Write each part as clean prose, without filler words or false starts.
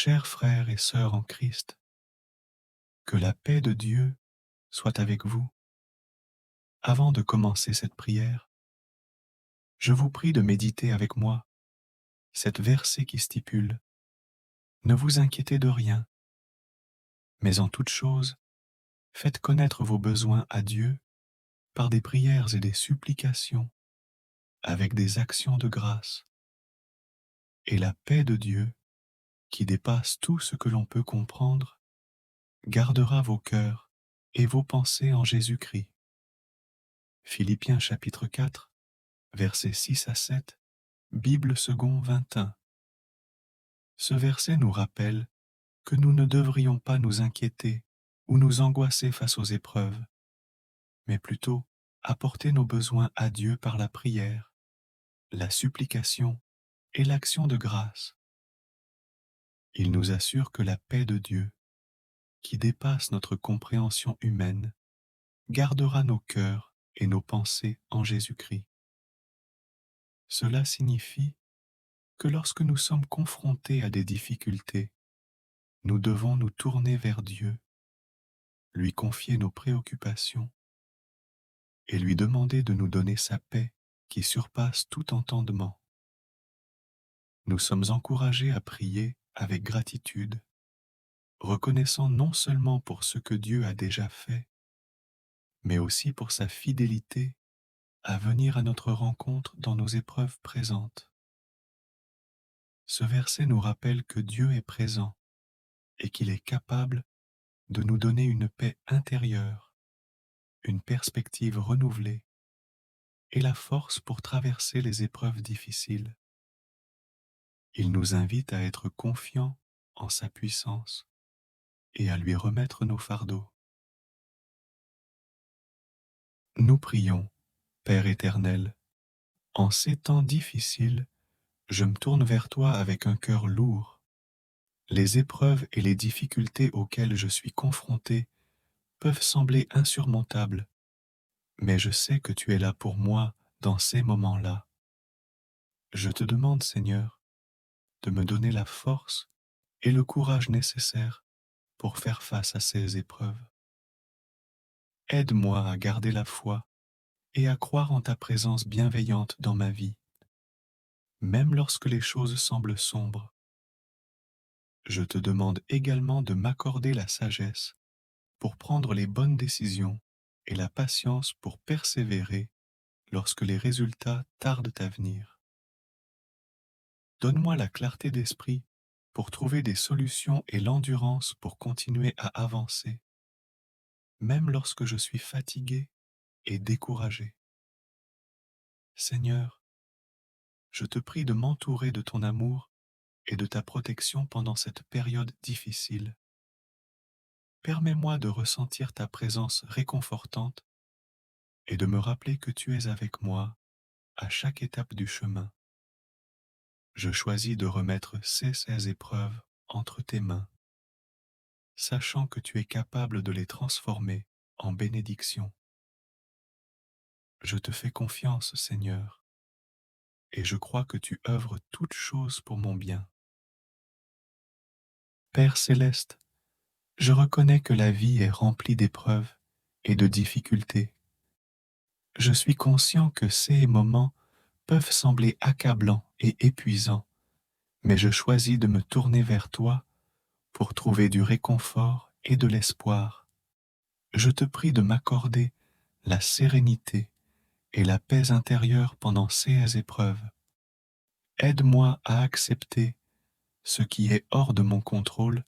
Chers frères et sœurs en Christ, que la paix de Dieu soit avec vous. Avant de commencer cette prière, je vous prie de méditer avec moi cette verset qui stipule: Ne vous inquiétez de rien, mais en toute chose, faites connaître vos besoins à Dieu par des prières et des supplications, avec des actions de grâce. Et la paix de Dieu, qui dépasse tout ce que l'on peut comprendre, gardera vos cœurs et vos pensées en Jésus-Christ. Philippiens chapitre 4, versets 6 à 7, Bible second 21. Ce verset nous rappelle que nous ne devrions pas nous inquiéter ou nous angoisser face aux épreuves, mais plutôt apporter nos besoins à Dieu par la prière, la supplication et l'action de grâce. Il nous assure que la paix de Dieu, qui dépasse notre compréhension humaine, gardera nos cœurs et nos pensées en Jésus-Christ. Cela signifie que lorsque nous sommes confrontés à des difficultés, nous devons nous tourner vers Dieu, lui confier nos préoccupations et lui demander de nous donner sa paix qui surpasse tout entendement. Nous sommes encouragés à prier avec gratitude, reconnaissant non seulement pour ce que Dieu a déjà fait, mais aussi pour sa fidélité à venir à notre rencontre dans nos épreuves présentes. Ce verset nous rappelle que Dieu est présent et qu'il est capable de nous donner une paix intérieure, une perspective renouvelée et la force pour traverser les épreuves difficiles. Il nous invite à être confiants en sa puissance et à lui remettre nos fardeaux. Nous prions, Père éternel, en ces temps difficiles, je me tourne vers toi avec un cœur lourd. Les épreuves et les difficultés auxquelles je suis confronté peuvent sembler insurmontables, mais je sais que tu es là pour moi dans ces moments-là. Je te demande, Seigneur, de me donner la force et le courage nécessaires pour faire face à ces épreuves. Aide-moi à garder la foi et à croire en ta présence bienveillante dans ma vie, même lorsque les choses semblent sombres. Je te demande également de m'accorder la sagesse pour prendre les bonnes décisions et la patience pour persévérer lorsque les résultats tardent à venir. Donne-moi la clarté d'esprit pour trouver des solutions et l'endurance pour continuer à avancer, même lorsque je suis fatigué et découragé. Seigneur, je te prie de m'entourer de ton amour et de ta protection pendant cette période difficile. Permets-moi de ressentir ta présence réconfortante et de me rappeler que tu es avec moi à chaque étape du chemin. Je choisis de remettre ces épreuves entre tes mains, sachant que tu es capable de les transformer en bénédiction. Je te fais confiance, Seigneur, et je crois que tu œuvres toutes choses pour mon bien. Père céleste, je reconnais que la vie est remplie d'épreuves et de difficultés. Je suis conscient que ces moments peuvent sembler accablants et épuisants, mais je choisis de me tourner vers toi pour trouver du réconfort et de l'espoir. Je te prie de m'accorder la sérénité et la paix intérieure pendant ces épreuves. Aide-moi à accepter ce qui est hors de mon contrôle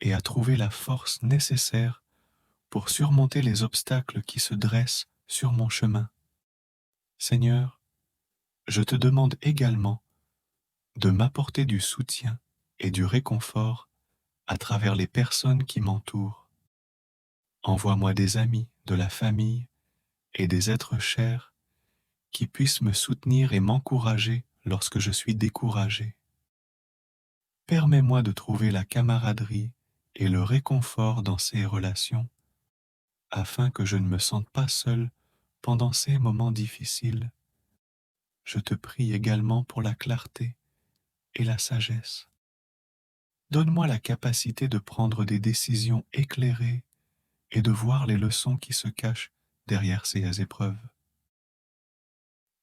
et à trouver la force nécessaire pour surmonter les obstacles qui se dressent sur mon chemin. Seigneur, je te demande également de m'apporter du soutien et du réconfort à travers les personnes qui m'entourent. Envoie-moi des amis, de la famille et des êtres chers qui puissent me soutenir et m'encourager lorsque je suis découragé. Permets-moi de trouver la camaraderie et le réconfort dans ces relations, afin que je ne me sente pas seul pendant ces moments difficiles. Je te prie également pour la clarté et la sagesse. Donne-moi la capacité de prendre des décisions éclairées et de voir les leçons qui se cachent derrière ces épreuves.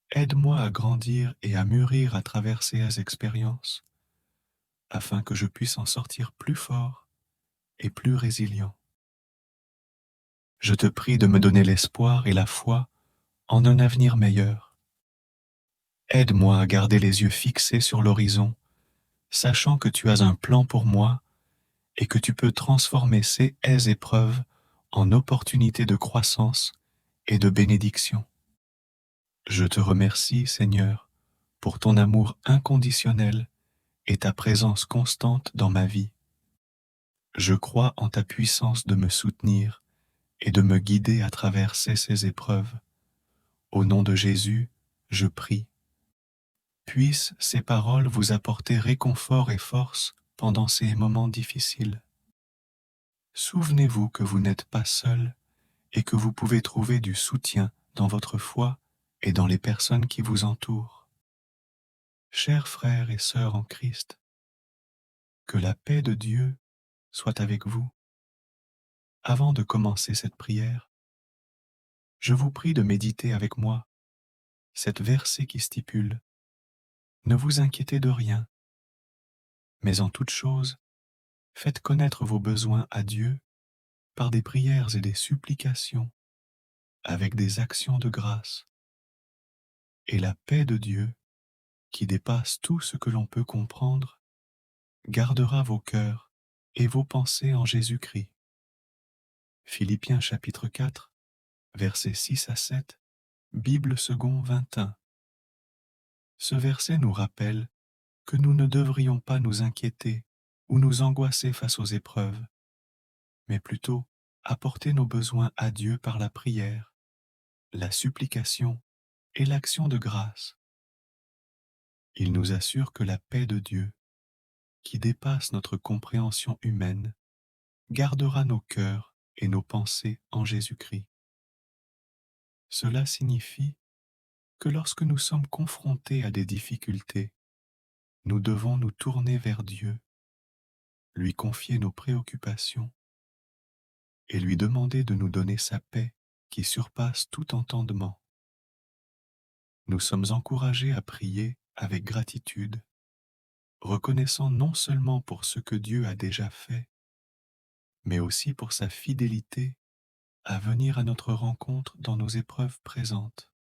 Aide-moi à grandir et à mûrir à travers ces expériences, afin que je puisse en sortir plus fort et plus résilient. Je te prie de me donner l'espoir et la foi en un avenir meilleur. Aide-moi à garder les yeux fixés sur l'horizon, sachant que tu as un plan pour moi et que tu peux transformer ces épreuves en opportunités de croissance et de bénédiction. Je te remercie, Seigneur, pour ton amour inconditionnel et ta présence constante dans ma vie. Je crois en ta puissance de me soutenir et de me guider à travers ces épreuves. Au nom de Jésus, je prie. Puissent ces paroles vous apporter réconfort et force pendant ces moments difficiles. Souvenez-vous que vous n'êtes pas seul et que vous pouvez trouver du soutien dans votre foi et dans les personnes qui vous entourent. Chers frères et sœurs en Christ, que la paix de Dieu soit avec vous. Avant de commencer cette prière, je vous prie de méditer avec moi cette verset qui stipule: Ne vous inquiétez de rien, mais en toute chose, faites connaître vos besoins à Dieu par des prières et des supplications, avec des actions de grâce. Et la paix de Dieu, qui dépasse tout ce que l'on peut comprendre, gardera vos cœurs et vos pensées en Jésus-Christ. Philippiens chapitre 4, versets 6 à 7, Bible second 21. Ce verset nous rappelle que nous ne devrions pas nous inquiéter ou nous angoisser face aux épreuves, mais plutôt apporter nos besoins à Dieu par la prière, la supplication et l'action de grâce. Il nous assure que la paix de Dieu, qui dépasse notre compréhension humaine, gardera nos cœurs et nos pensées en Jésus-Christ. Cela signifie que lorsque nous sommes confrontés à des difficultés, nous devons nous tourner vers Dieu, lui confier nos préoccupations et lui demander de nous donner sa paix qui surpasse tout entendement. Nous sommes encouragés à prier avec gratitude, reconnaissant non seulement pour ce que Dieu a déjà fait, mais aussi pour sa fidélité à venir à notre rencontre dans nos épreuves présentes.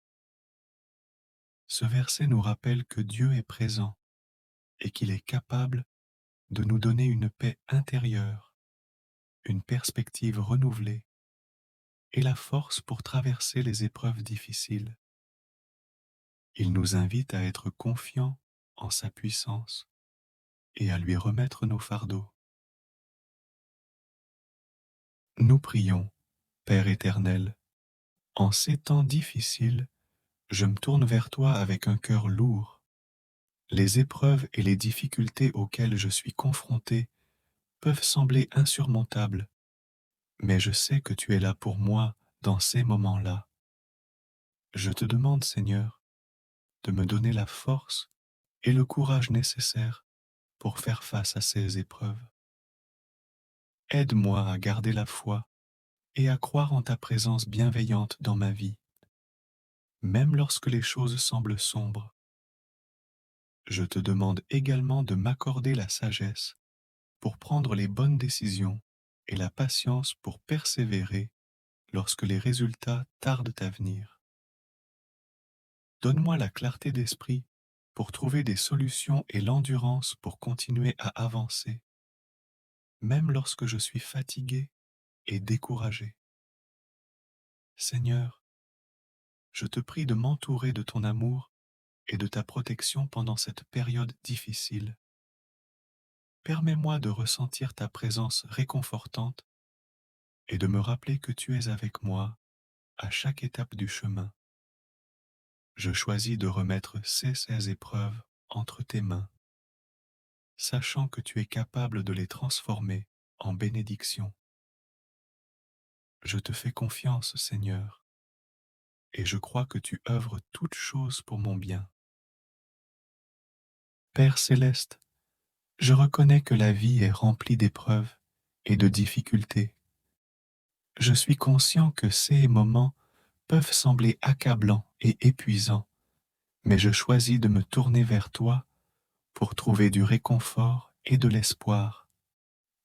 Ce verset nous rappelle que Dieu est présent et qu'il est capable de nous donner une paix intérieure, une perspective renouvelée et la force pour traverser les épreuves difficiles. Il nous invite à être confiants en sa puissance et à lui remettre nos fardeaux. Nous prions, Père éternel, en ces temps difficiles, je me tourne vers toi avec un cœur lourd. Les épreuves et les difficultés auxquelles je suis confronté peuvent sembler insurmontables, mais je sais que tu es là pour moi dans ces moments-là. Je te demande, Seigneur, de me donner la force et le courage nécessaires pour faire face à ces épreuves. Aide-moi à garder la foi et à croire en ta présence bienveillante dans ma vie, même lorsque les choses semblent sombres. Je te demande également de m'accorder la sagesse pour prendre les bonnes décisions et la patience pour persévérer lorsque les résultats tardent à venir. Donne-moi la clarté d'esprit pour trouver des solutions et l'endurance pour continuer à avancer, même lorsque je suis fatigué et découragé. Seigneur, je te prie de m'entourer de ton amour et de ta protection pendant cette période difficile. Permets-moi de ressentir ta présence réconfortante et de me rappeler que tu es avec moi à chaque étape du chemin. Je choisis de remettre ces épreuves entre tes mains, sachant que tu es capable de les transformer en bénédiction. Je te fais confiance, Seigneur, et je crois que tu œuvres toutes choses pour mon bien. Père céleste, Je reconnais que la vie est remplie d'épreuves et de difficultés. Je suis conscient que ces moments peuvent sembler accablants et épuisants, mais je choisis de me tourner vers toi pour trouver du réconfort et de l'espoir.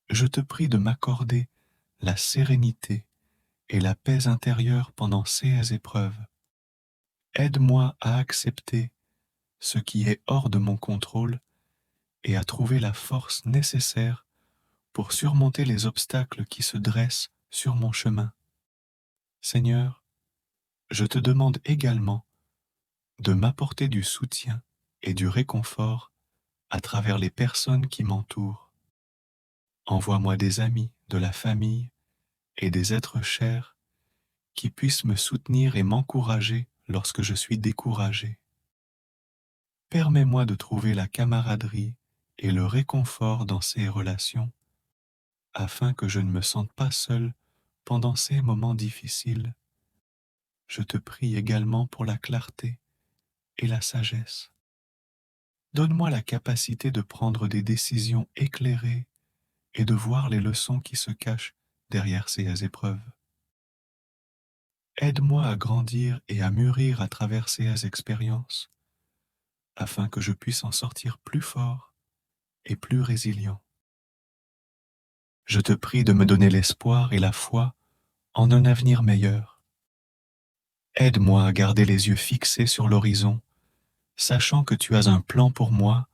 Je te prie de m'accorder la sérénité et la paix intérieure pendant ces épreuves. Aide-moi à accepter ce qui est hors de mon contrôle et à trouver la force nécessaire pour surmonter les obstacles qui se dressent sur mon chemin. Seigneur, je te demande également de m'apporter du soutien et du réconfort à travers les personnes qui m'entourent. Envoie-moi des amis, de la famille et des êtres chers qui puissent me soutenir et m'encourager lorsque je suis découragé. Permets-moi de trouver la camaraderie et le réconfort dans ces relations afin que je ne me sente pas seul pendant ces moments difficiles. Je te prie également pour la clarté et la sagesse. Donne-moi la capacité de prendre des décisions éclairées et de voir les leçons qui se cachent derrière ces épreuves. Aide-moi à grandir et à mûrir à travers ces expériences, afin que je puisse en sortir plus fort et plus résilient. Je te prie de me donner l'espoir et la foi en un avenir meilleur. Aide-moi à garder les yeux fixés sur l'horizon, sachant que tu as un plan pour moi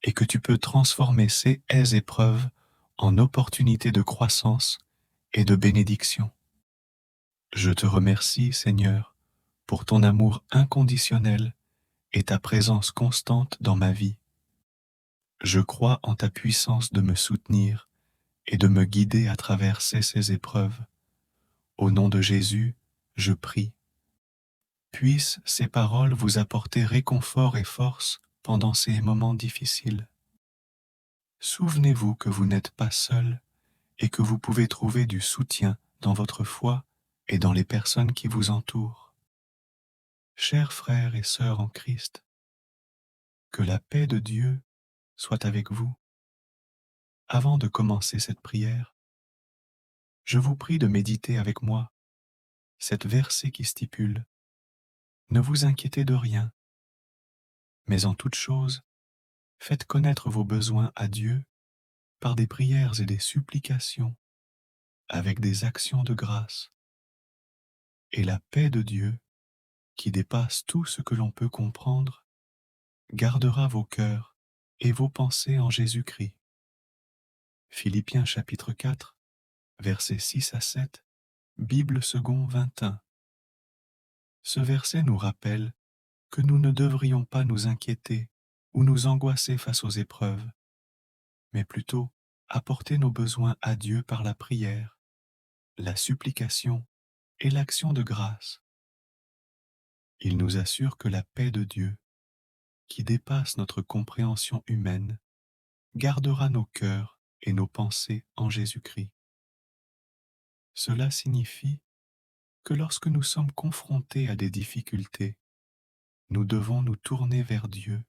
et que tu peux transformer ces épreuves en opportunités de croissance et de bénédiction. Je te remercie, Seigneur, pour ton amour inconditionnel et ta présence constante dans ma vie. Je crois en ta puissance de me soutenir et de me guider à travers ces épreuves. Au nom de Jésus, je prie. Puissent ces paroles vous apporter réconfort et force pendant ces moments difficiles. Souvenez-vous que vous n'êtes pas seul et que vous pouvez trouver du soutien dans votre foi et dans les personnes qui vous entourent. Chers frères et sœurs en Christ, que la paix de Dieu soit avec vous. Avant de commencer cette prière, je vous prie de méditer avec moi cette verset qui stipule: Ne vous inquiétez de rien, mais en toute chose, faites connaître vos besoins à Dieu par des prières et des supplications, avec des actions de grâce. Et la paix de Dieu, qui dépasse tout ce que l'on peut comprendre, gardera vos cœurs et vos pensées en Jésus-Christ. Philippiens chapitre 4, versets 6 à 7, Bible second 21. Ce verset nous rappelle que nous ne devrions pas nous inquiéter ou nous angoisser face aux épreuves, mais plutôt apporter nos besoins à Dieu par la prière, la supplication et l'action de grâce. Il nous assure que la paix de Dieu, qui dépasse notre compréhension humaine, gardera nos cœurs et nos pensées en Jésus-Christ. Cela signifie que lorsque nous sommes confrontés à des difficultés, nous devons nous tourner vers Dieu,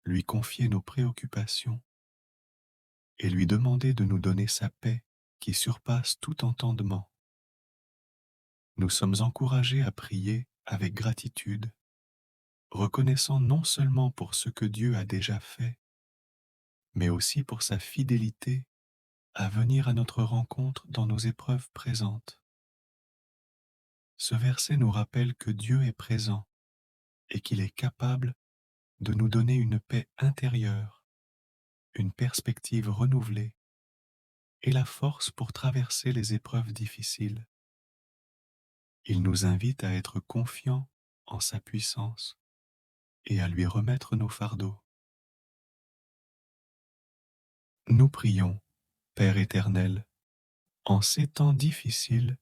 lui confier nos préoccupations et lui demander de nous donner sa paix qui surpasse tout entendement. Nous sommes encouragés à prier avec gratitude, reconnaissant non seulement pour ce que Dieu a déjà fait, mais aussi pour sa fidélité à venir à notre rencontre dans nos épreuves présentes. Ce verset nous rappelle que Dieu est présent et qu'il est capable de nous donner une paix intérieure, une perspective renouvelée et la force pour traverser les épreuves difficiles. Il nous invite à être confiants en sa puissance et à lui remettre nos fardeaux. Nous prions, Père éternel, en ces temps difficiles,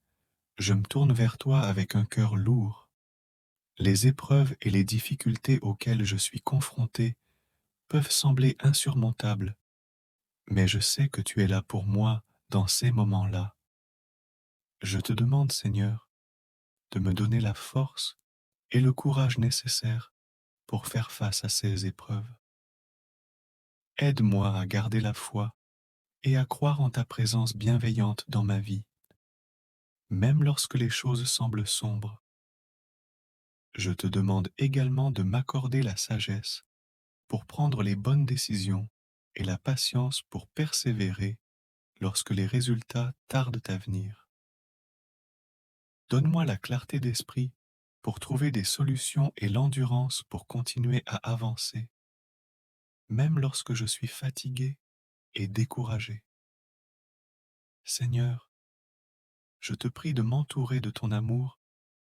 je me tourne vers toi avec un cœur lourd. Les épreuves et les difficultés auxquelles je suis confronté peuvent sembler insurmontables, mais je sais que tu es là pour moi dans ces moments-là. Je te demande, Seigneur, de me donner la force et le courage nécessaires pour faire face à ces épreuves. Aide-moi à garder la foi et à croire en ta présence bienveillante dans ma vie, même lorsque les choses semblent sombres. Je te demande également de m'accorder la sagesse pour prendre les bonnes décisions et la patience pour persévérer lorsque les résultats tardent à venir. Donne-moi la clarté d'esprit pour trouver des solutions et l'endurance pour continuer à avancer, même lorsque je suis fatigué et découragé. Seigneur, je te prie de m'entourer de ton amour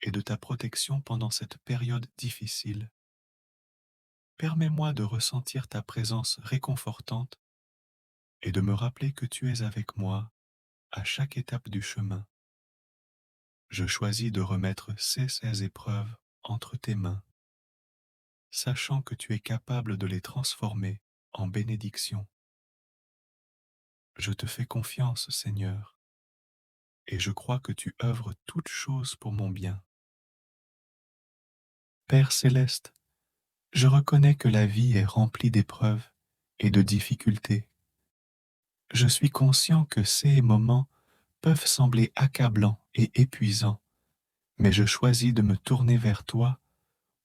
et de ta protection pendant cette période difficile. Permets-moi de ressentir ta présence réconfortante et de me rappeler que tu es avec moi à chaque étape du chemin. Je choisis de remettre ces épreuves entre tes mains, sachant que tu es capable de les transformer en bénédiction. Je te fais confiance, Seigneur, et je crois que tu œuvres toutes choses pour mon bien. Père céleste, je reconnais que la vie est remplie d'épreuves et de difficultés. Je suis conscient que ces moments peuvent sembler accablants et épuisants, mais je choisis de me tourner vers toi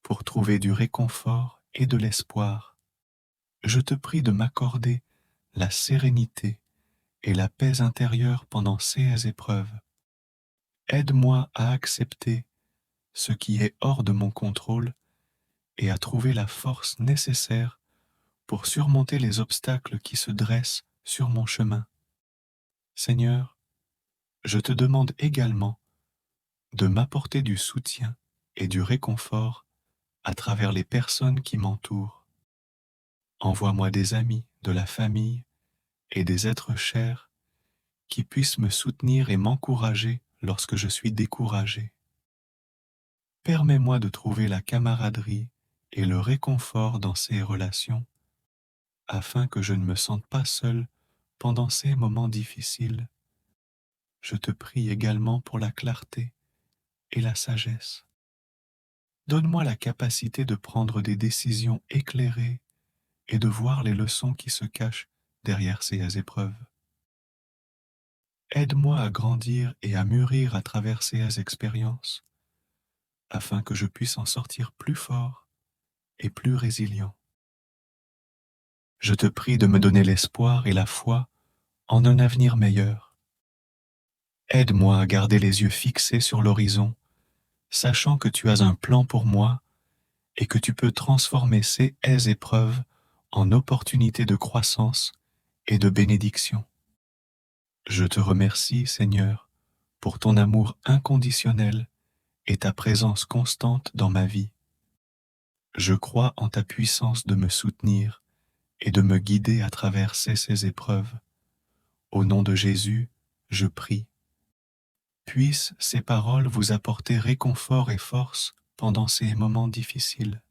pour trouver du réconfort et de l'espoir. Je te prie de m'accorder la sérénité et la paix intérieure pendant ces épreuves. Aide-moi à accepter ce qui est hors de mon contrôle et à trouver la force nécessaire pour surmonter les obstacles qui se dressent sur mon chemin. Seigneur, je te demande également de m'apporter du soutien et du réconfort à travers les personnes qui m'entourent. Envoie-moi des amis, de la famille et des êtres chers qui puissent me soutenir et m'encourager lorsque je suis découragé. Permets-moi de trouver la camaraderie et le réconfort dans ces relations afin que je ne me sente pas seul pendant ces moments difficiles. Je te prie également pour la clarté et la sagesse. Donne-moi la capacité de prendre des décisions éclairées et de voir les leçons qui se cachent derrière ces épreuves. Aide-moi à grandir et à mûrir à travers ces expériences, afin que je puisse en sortir plus fort et plus résilient. Je te prie de me donner l'espoir et la foi en un avenir meilleur. Aide-moi à garder les yeux fixés sur l'horizon, sachant que tu as un plan pour moi et que tu peux transformer ces épreuves en opportunités de croissance et de bénédiction. Je te remercie, Seigneur, pour ton amour inconditionnel et ta présence constante dans ma vie. Je crois en ta puissance de me soutenir et de me guider à travers ces épreuves. Au nom de Jésus, je prie. Puissent ces paroles vous apporter réconfort et force pendant ces moments difficiles.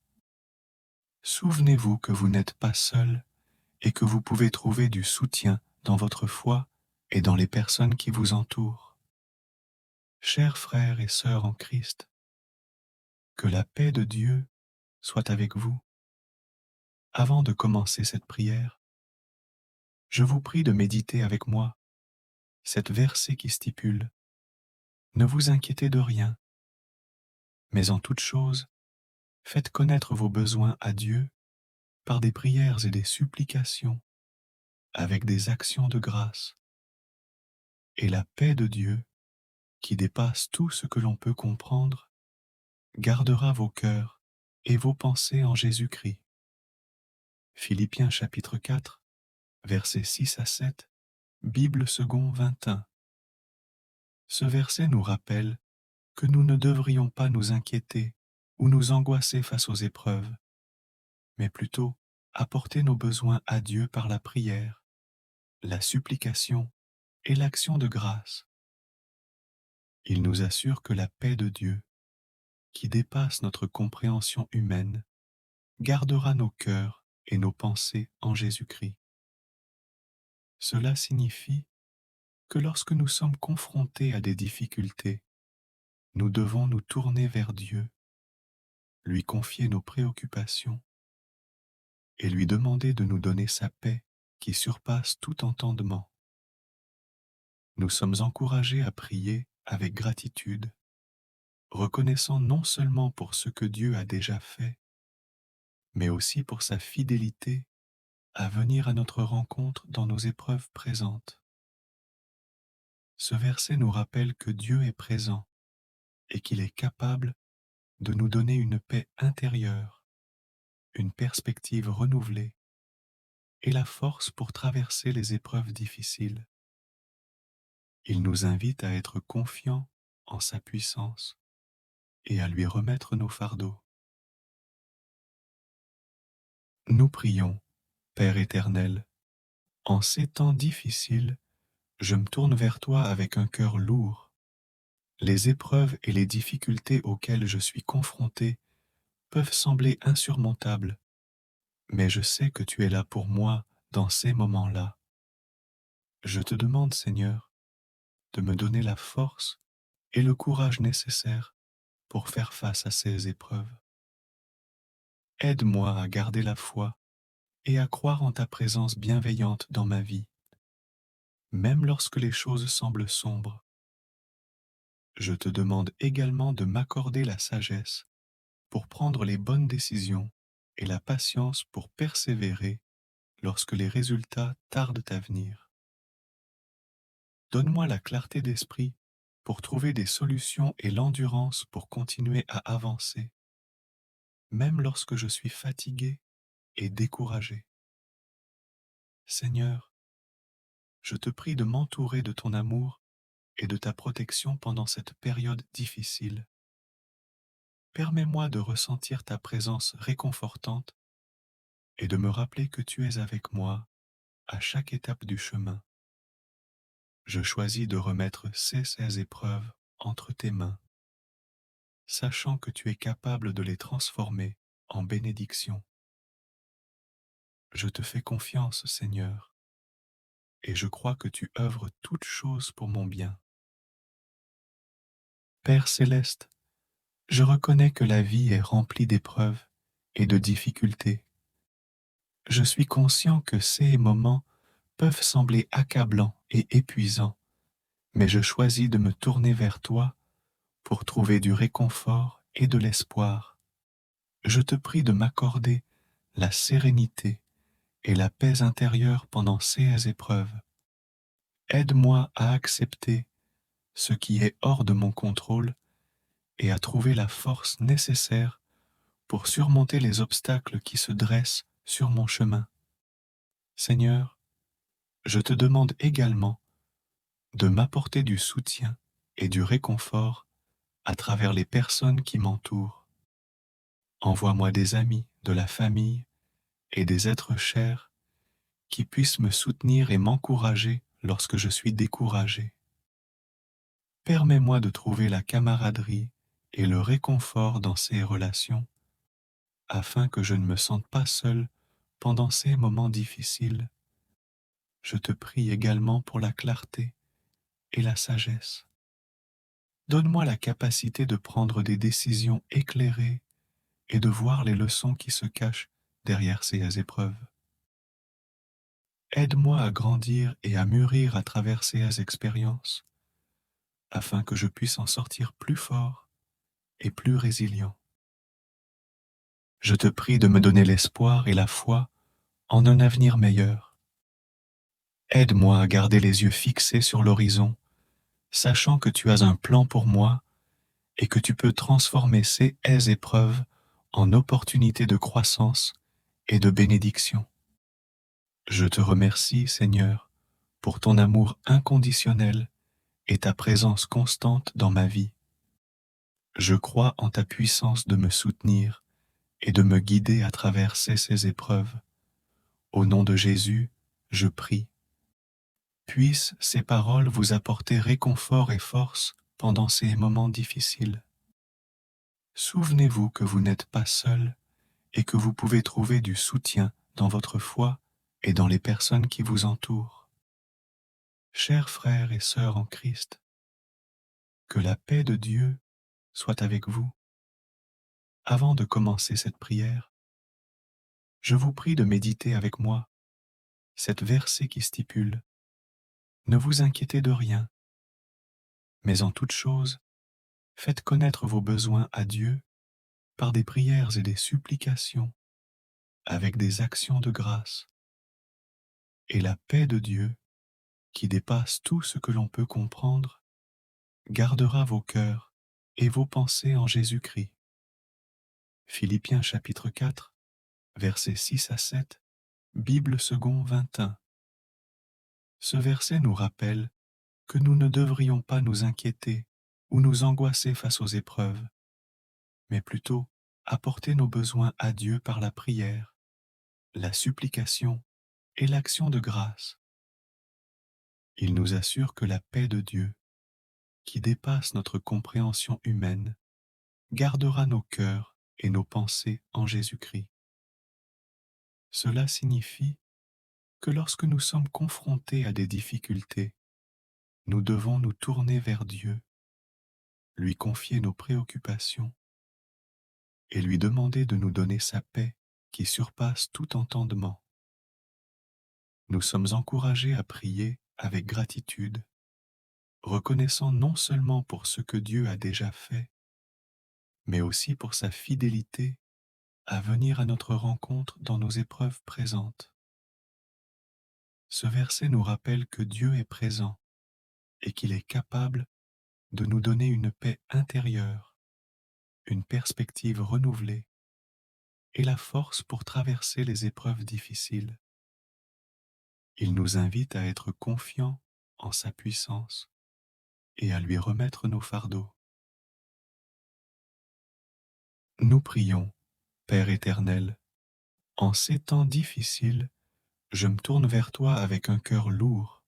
Souvenez-vous que vous n'êtes pas seul et que vous pouvez trouver du soutien dans votre foi et dans les personnes qui vous entourent. Chers frères et sœurs en Christ, que la paix de Dieu soit avec vous. Avant de commencer cette prière, je vous prie de méditer avec moi cette verset qui stipule: Ne vous inquiétez de rien, mais en toute chose, faites connaître vos besoins à Dieu par des prières et des supplications, avec des actions de grâce. Et la paix de Dieu, qui dépasse tout ce que l'on peut comprendre, gardera vos cœurs et vos pensées en Jésus-Christ. Philippiens chapitre 4, versets 6 à 7, Bible second 21. Ce verset nous rappelle que nous ne devrions pas nous inquiéter ou nous angoisser face aux épreuves, mais plutôt apporter nos besoins à Dieu par la prière, la supplication et l'action de grâce. Il nous assure que la paix de Dieu, qui dépasse notre compréhension humaine, gardera nos cœurs et nos pensées en Jésus-Christ. Cela signifie que lorsque nous sommes confrontés à des difficultés, nous devons nous tourner vers Dieu, lui confier nos préoccupations et lui demander de nous donner sa paix qui surpasse tout entendement. Nous sommes encouragés à prier avec gratitude, reconnaissant non seulement pour ce que Dieu a déjà fait, mais aussi pour sa fidélité à venir à notre rencontre dans nos épreuves présentes. Ce verset nous rappelle que Dieu est présent et qu'il est capable de nous donner une paix intérieure, une perspective renouvelée et la force pour traverser les épreuves difficiles. Il nous invite à être confiants en sa puissance et à lui remettre nos fardeaux. Nous prions, Père éternel, en ces temps difficiles, je me tourne vers toi avec un cœur lourd. Les épreuves et les difficultés auxquelles je suis confronté peuvent sembler insurmontables, mais je sais que tu es là pour moi dans ces moments-là. Je te demande, Seigneur, de me donner la force et le courage nécessaires pour faire face à ces épreuves. Aide-moi à garder la foi et à croire en ta présence bienveillante dans ma vie, même lorsque les choses semblent sombres. Je te demande également de m'accorder la sagesse pour prendre les bonnes décisions et la patience pour persévérer lorsque les résultats tardent à venir. Donne-moi la clarté d'esprit pour trouver des solutions et l'endurance pour continuer à avancer, même lorsque je suis fatigué et découragé. Seigneur, je te prie de m'entourer de ton amour et de ta protection pendant cette période difficile. Permets-moi de ressentir ta présence réconfortante et de me rappeler que tu es avec moi à chaque étape du chemin. Je choisis de remettre ces épreuves entre tes mains, sachant que tu es capable de les transformer en bénédiction. Je te fais confiance, Seigneur, et je crois que tu œuvres toutes choses pour mon bien. Père céleste, je reconnais que la vie est remplie d'épreuves et de difficultés. Je suis conscient que ces moments peuvent sembler accablants et épuisants, mais je choisis de me tourner vers toi pour trouver du réconfort et de l'espoir. Je te prie de m'accorder la sérénité et la paix intérieure pendant ces épreuves. Aide-moi à accepter ce qui est hors de mon contrôle et à trouver la force nécessaire pour surmonter les obstacles qui se dressent sur mon chemin. Seigneur, je te demande également de m'apporter du soutien et du réconfort à travers les personnes qui m'entourent. Envoie-moi des amis, de la famille et des êtres chers qui puissent me soutenir et m'encourager lorsque je suis découragé. Permets-moi de trouver la camaraderie et le réconfort dans ces relations afin que je ne me sente pas seul pendant ces moments difficiles. Je te prie également pour la clarté et la sagesse. Donne-moi la capacité de prendre des décisions éclairées et de voir les leçons qui se cachent derrière ces épreuves. Aide-moi à grandir et à mûrir à travers ces expériences, afin que je puisse en sortir plus fort et plus résilient. Je te prie de me donner l'espoir et la foi en un avenir meilleur. Aide-moi à garder les yeux fixés sur l'horizon, sachant que tu as un plan pour moi et que tu peux transformer ces épreuves en opportunités de croissance et de bénédiction. Je te remercie, Seigneur, pour ton amour inconditionnel et ta présence constante dans ma vie. Je crois en ta puissance de me soutenir et de me guider à travers ces épreuves. Au nom de Jésus, je prie. Puissent ces paroles vous apporter réconfort et force pendant ces moments difficiles. Souvenez-vous que vous n'êtes pas seul et que vous pouvez trouver du soutien dans votre foi et dans les personnes qui vous entourent. Chers frères et sœurs en Christ, que la paix de Dieu soit avec vous. Avant de commencer cette prière, je vous prie de méditer avec moi cette versée qui stipule: ne vous inquiétez de rien, mais en toute chose, faites connaître vos besoins à Dieu par des prières et des supplications, avec des actions de grâce. Et la paix de Dieu, qui dépasse tout ce que l'on peut comprendre, gardera vos cœurs et vos pensées en Jésus-Christ. Philippiens chapitre 4, versets 6 à 7, Bible second 21. Ce verset nous rappelle que nous ne devrions pas nous inquiéter ou nous angoisser face aux épreuves, mais plutôt apporter nos besoins à Dieu par la prière, la supplication et l'action de grâce. Il nous assure que la paix de Dieu, qui dépasse notre compréhension humaine, gardera nos cœurs et nos pensées en Jésus-Christ. Cela signifie que lorsque nous sommes confrontés à des difficultés, nous devons nous tourner vers Dieu, lui confier nos préoccupations et lui demander de nous donner sa paix qui surpasse tout entendement. Nous sommes encouragés à prier avec gratitude, reconnaissant non seulement pour ce que Dieu a déjà fait, mais aussi pour sa fidélité à venir à notre rencontre dans nos épreuves présentes. Ce verset nous rappelle que Dieu est présent et qu'il est capable de nous donner une paix intérieure, une perspective renouvelée et la force pour traverser les épreuves difficiles. Il nous invite à être confiants en sa puissance et à lui remettre nos fardeaux. Nous prions, Père éternel, en ces temps difficiles, je me tourne vers toi avec un cœur lourd.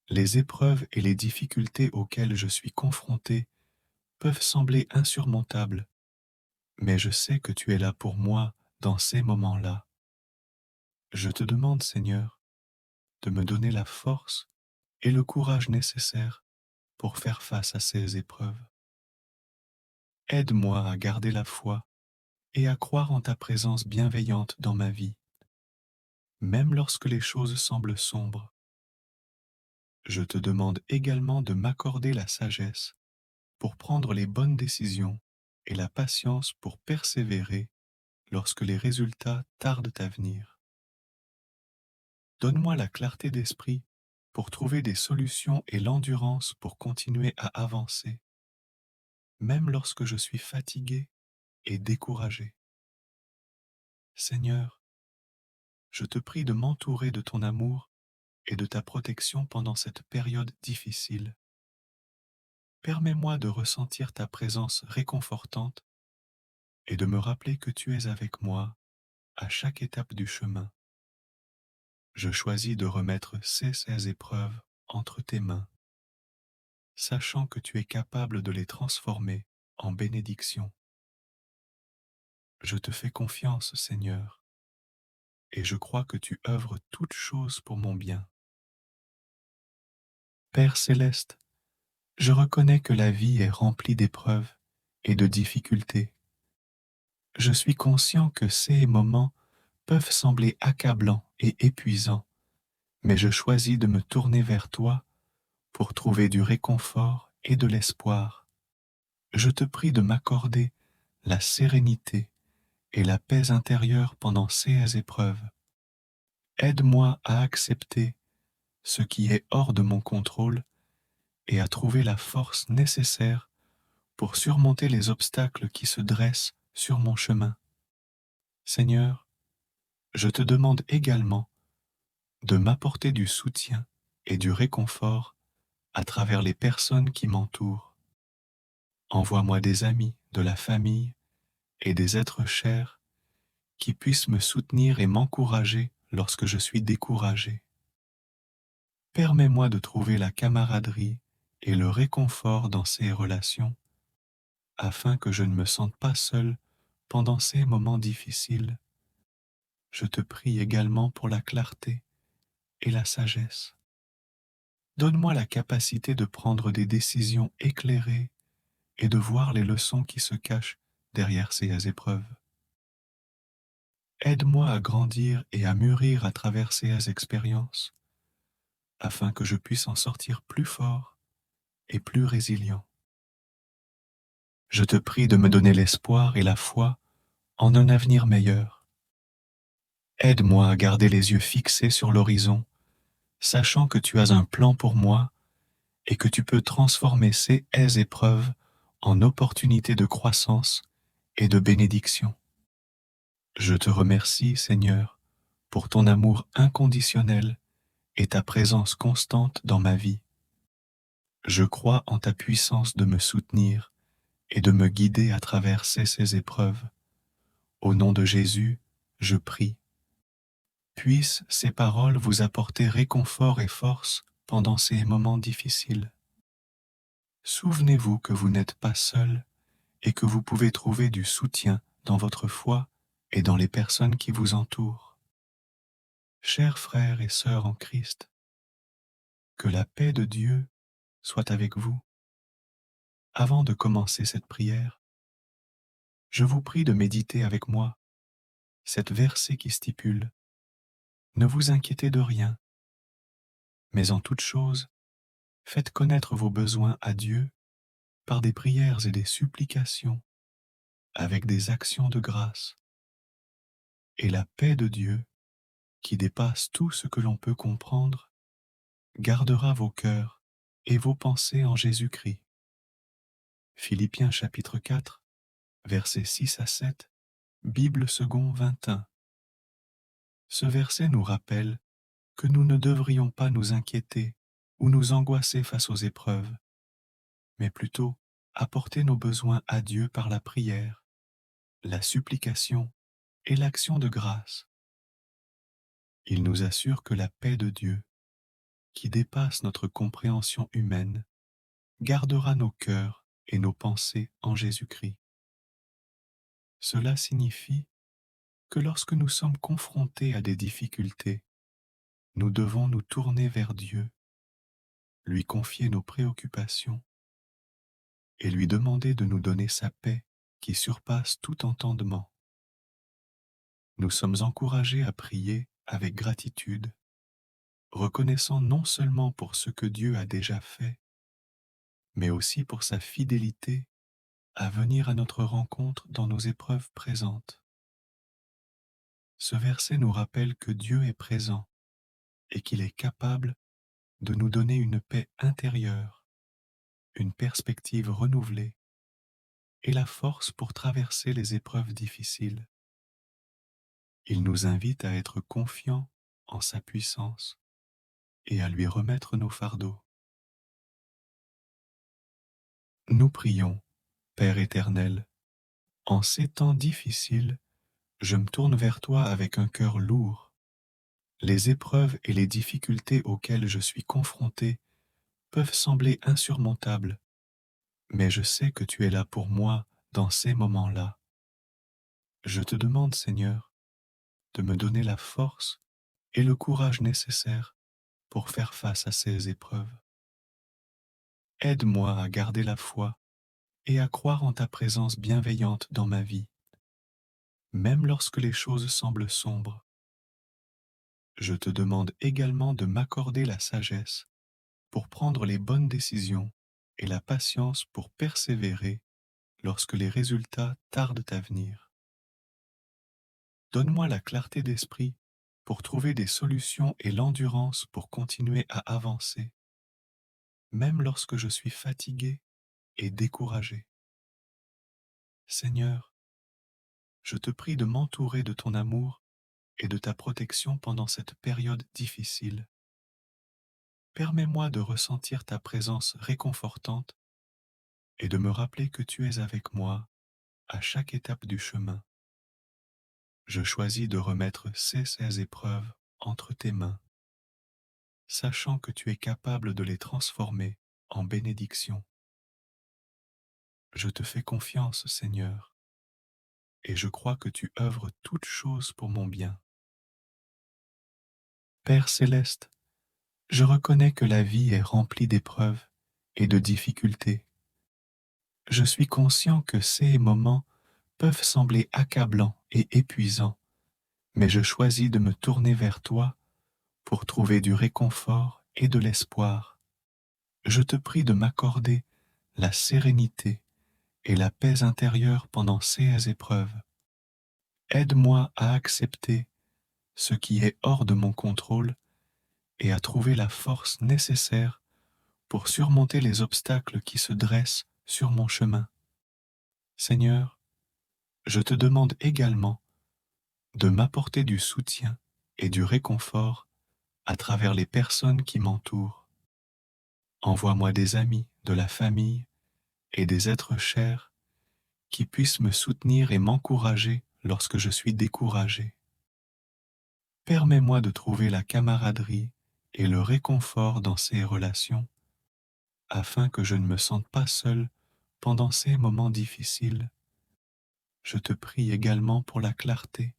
Les épreuves et les difficultés auxquelles je suis confronté peuvent sembler insurmontables, mais je sais que tu es là pour moi dans ces moments-là. Je te demande, Seigneur, de me donner la force et le courage nécessaires pour faire face à ces épreuves. Aide-moi à garder la foi et à croire en ta présence bienveillante dans ma vie, même lorsque les choses semblent sombres. Je te demande également de m'accorder la sagesse pour prendre les bonnes décisions et la patience pour persévérer lorsque les résultats tardent à venir. Donne-moi la clarté d'esprit pour trouver des solutions et l'endurance pour continuer à avancer, même lorsque je suis fatigué et découragé. Seigneur, je te prie de m'entourer de ton amour et de ta protection pendant cette période difficile. Permets-moi de ressentir ta présence réconfortante et de me rappeler que tu es avec moi à chaque étape du chemin. Je choisis de remettre ces épreuves entre tes mains, sachant que tu es capable de les transformer en bénédiction. Je te fais confiance, Seigneur, et je crois que tu œuvres toutes choses pour mon bien. Père céleste, je reconnais que la vie est remplie d'épreuves et de difficultés. Je suis conscient que ces moments peuvent sembler accablants et épuisants, mais je choisis de me tourner vers toi pour trouver du réconfort et de l'espoir. Je te prie de m'accorder la sérénité et la paix intérieure pendant ces épreuves. Aide-moi à accepter ce qui est hors de mon contrôle et à trouver la force nécessaire pour surmonter les obstacles qui se dressent sur mon chemin. Seigneur, je te demande également de m'apporter du soutien et du réconfort à travers les personnes qui m'entourent. Envoie-moi des amis, de la famille et des êtres chers qui puissent me soutenir et m'encourager lorsque je suis découragé. Permets-moi de trouver la camaraderie et le réconfort dans ces relations, afin que je ne me sente pas seul pendant ces moments difficiles. Je te prie également pour la clarté et la sagesse. Donne-moi la capacité de prendre des décisions éclairées et de voir les leçons qui se cachent derrière ces épreuves. Aide-moi à grandir et à mûrir à travers ces expériences, afin que je puisse en sortir plus fort et plus résilient. Je te prie de me donner l'espoir et la foi en un avenir meilleur. Aide-moi à garder les yeux fixés sur l'horizon, sachant que tu as un plan pour moi et que tu peux transformer ces épreuves en opportunités de croissance et de bénédiction. Je te remercie, Seigneur, pour ton amour inconditionnel et ta présence constante dans ma vie. Je crois en ta puissance de me soutenir et de me guider à travers ces épreuves. Au nom de Jésus, je prie. Puissent ces paroles vous apporter réconfort et force pendant ces moments difficiles. Souvenez-vous que vous n'êtes pas seul et que vous pouvez trouver du soutien dans votre foi et dans les personnes qui vous entourent. Chers frères et sœurs en Christ, que la paix de Dieu soit avec vous. Avant de commencer cette prière, je vous prie de méditer avec moi cette verset qui stipule: Ne vous inquiétez de rien, mais en toute chose, faites connaître vos besoins à Dieu par des prières et des supplications, avec des actions de grâce. Et la paix de Dieu, qui dépasse tout ce que l'on peut comprendre, gardera vos cœurs et vos pensées en Jésus-Christ. Philippiens chapitre 4, versets 6 à 7, Bible second 21. Ce verset nous rappelle que nous ne devrions pas nous inquiéter ou nous angoisser face aux épreuves, mais plutôt apporter nos besoins à Dieu par la prière, la supplication et l'action de grâce. Il nous assure que la paix de Dieu, qui dépasse notre compréhension humaine, gardera nos cœurs et nos pensées en Jésus-Christ. Cela signifie que lorsque nous sommes confrontés à des difficultés, nous devons nous tourner vers Dieu, lui confier nos préoccupations et lui demander de nous donner sa paix qui surpasse tout entendement. Nous sommes encouragés à prier avec gratitude, reconnaissant non seulement pour ce que Dieu a déjà fait, mais aussi pour sa fidélité à venir à notre rencontre dans nos épreuves présentes. Ce verset nous rappelle que Dieu est présent et qu'il est capable de nous donner une paix intérieure, une perspective renouvelée et la force pour traverser les épreuves difficiles. Il nous invite à être confiants en sa puissance et à lui remettre nos fardeaux. Nous prions, Père éternel, en ces temps difficiles, je me tourne vers toi avec un cœur lourd. Les épreuves et les difficultés auxquelles je suis confronté peuvent sembler insurmontables, mais je sais que tu es là pour moi dans ces moments-là. Je te demande, Seigneur, de me donner la force et le courage nécessaires pour faire face à ces épreuves. Aide-moi à garder la foi et à croire en ta présence bienveillante dans ma vie, même lorsque les choses semblent sombres. Je te demande également de m'accorder la sagesse pour prendre les bonnes décisions et la patience pour persévérer lorsque les résultats tardent à venir. Donne-moi la clarté d'esprit pour trouver des solutions et l'endurance pour continuer à avancer, même lorsque je suis fatigué et découragé. Seigneur, je te prie de m'entourer de ton amour et de ta protection pendant cette période difficile. Permets-moi de ressentir ta présence réconfortante et de me rappeler que tu es avec moi à chaque étape du chemin. Je choisis de remettre ces épreuves entre tes mains, sachant que tu es capable de les transformer en bénédiction. Je te fais confiance, Seigneur, et je crois que tu œuvres toutes choses pour mon bien. Père céleste, je reconnais que la vie est remplie d'épreuves et de difficultés. Je suis conscient que ces moments peuvent sembler accablants et épuisants, mais je choisis de me tourner vers toi pour trouver du réconfort et de l'espoir. Je te prie de m'accorder la sérénité et la paix intérieure pendant ces épreuves. Aide-moi à accepter ce qui est hors de mon contrôle et à trouver la force nécessaire pour surmonter les obstacles qui se dressent sur mon chemin. Seigneur, je te demande également de m'apporter du soutien et du réconfort à travers les personnes qui m'entourent. Envoie-moi des amis, de la famille et des êtres chers qui puissent me soutenir et m'encourager lorsque je suis découragé. Permets-moi de trouver la camaraderie et le réconfort dans ces relations, afin que je ne me sente pas seul pendant ces moments difficiles. Je te prie également pour la clarté